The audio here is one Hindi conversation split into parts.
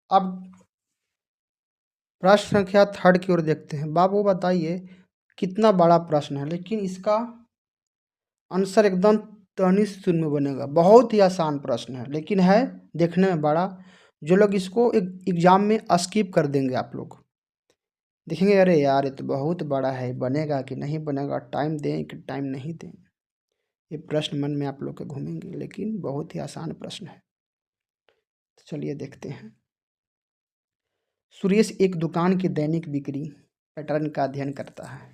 अब प्रश्न संख्या थर्ड की ओर देखते हैं। बाबू बताइए कितना बड़ा प्रश्न है, लेकिन इसका आंसर एकदम तनिष्क शून्य में बनेगा। बहुत ही आसान प्रश्न है, लेकिन है देखने में बड़ा। जो लोग इसको एग्जाम में स्किप कर देंगे, आप लोग देखेंगे अरे यार ये तो बहुत बड़ा है, बनेगा कि नहीं बनेगा, टाइम दें कि टाइम नहीं दें, ये प्रश्न मन में आप लोग के घूमेंगे। लेकिन बहुत ही आसान प्रश्न है, तो चलिए देखते हैं। सुरेश एक दुकान की दैनिक बिक्री पैटर्न का अध्ययन करता है।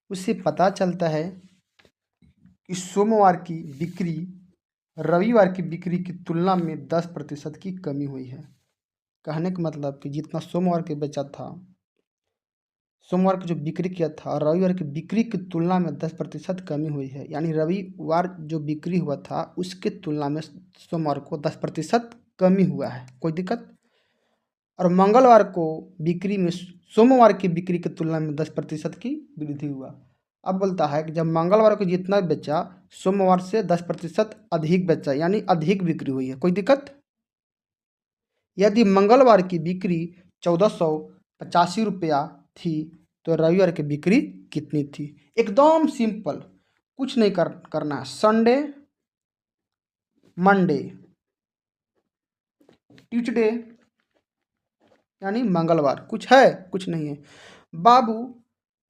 उससे पता चलता है कि सोमवार की बिक्री रविवार की बिक्री की तुलना में 10% की कमी हुई है। कहने का मतलब कि जितना सोमवार के बेचा था, सोमवार की जो बिक्री किया था और रविवार की बिक्री की तुलना में 10% कमी हुई है। यानी रविवार जो बिक्री हुआ था उसके तुलना में सोमवार को 10% कमी हुआ है। कोई दिक्कत? और मंगलवार को बिक्री में सोमवार की बिक्री की तुलना में 10% की वृद्धि हुआ। अब बोलता है कि जब मंगलवार को जितना बेचा सोमवार से 10% अधिक बेचा, यानी अधिक बिक्री हुई है। कोई दिक्कत? यदि मंगलवार की बिक्री 1485 रुपया थी तो रविवार की बिक्री कितनी थी? एकदम सिंपल, कुछ नहीं करना है। संडे, मंडे, ट्यूसडे यानी मंगलवार, कुछ है? कुछ नहीं है। बाबू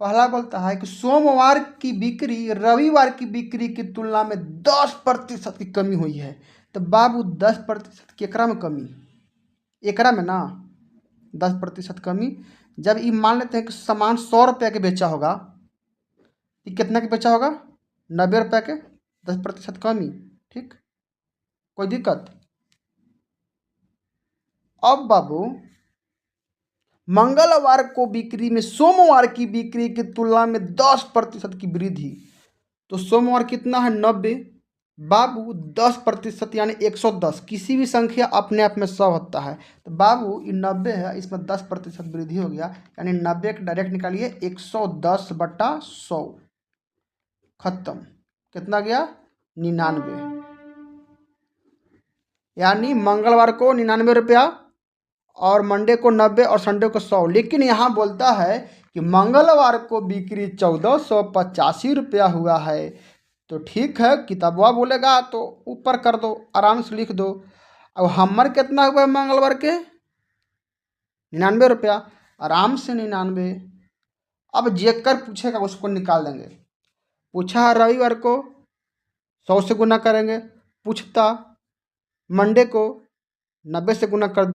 पहला बोलता है कि सोमवार की बिक्री रविवार की बिक्री की तुलना में 10% की कमी हुई है। तो बाबू 10% केकरा में कमी? एकरा में ना 10% कमी। जब ये मान लेते हैं कि सामान 100 रुपये के बेचा होगा, ये कितना के बेचा होगा? 90 रुपये के। 10% कमी, ठीक। कोई दिक्कत? अब बाबू मंगलवार को बिक्री में सोमवार की बिक्री की तुलना में 10% की वृद्धि। तो सोमवार कितना है? 90। बाबू 10% यानी 110। किसी भी संख्या अपने आप में 100 होता है, तो बाबू ये 90 है, इसमें 10% वृद्धि हो गया, यानी 90 का डायरेक्ट निकालिए 110/100। खत्म। कितना गया? 99। यानी मंगलवार को 99 रुपया और मंडे को 90 और संडे को 100। लेकिन यहाँ बोलता है कि मंगलवार को बिक्री 1485 रुपया हुआ है। तो ठीक है, किताबवा बोलेगा तो ऊपर कर दो, आराम से लिख दो। अब हमर कितना हुआ है मंगलवार के? 99 रुपया, आराम से 99। अब जेकर पूछेगा उसको निकाल देंगे। पूछा है रविवार को 100 से गुना करेंगे, पूछता मंडे को 90 से गुना कर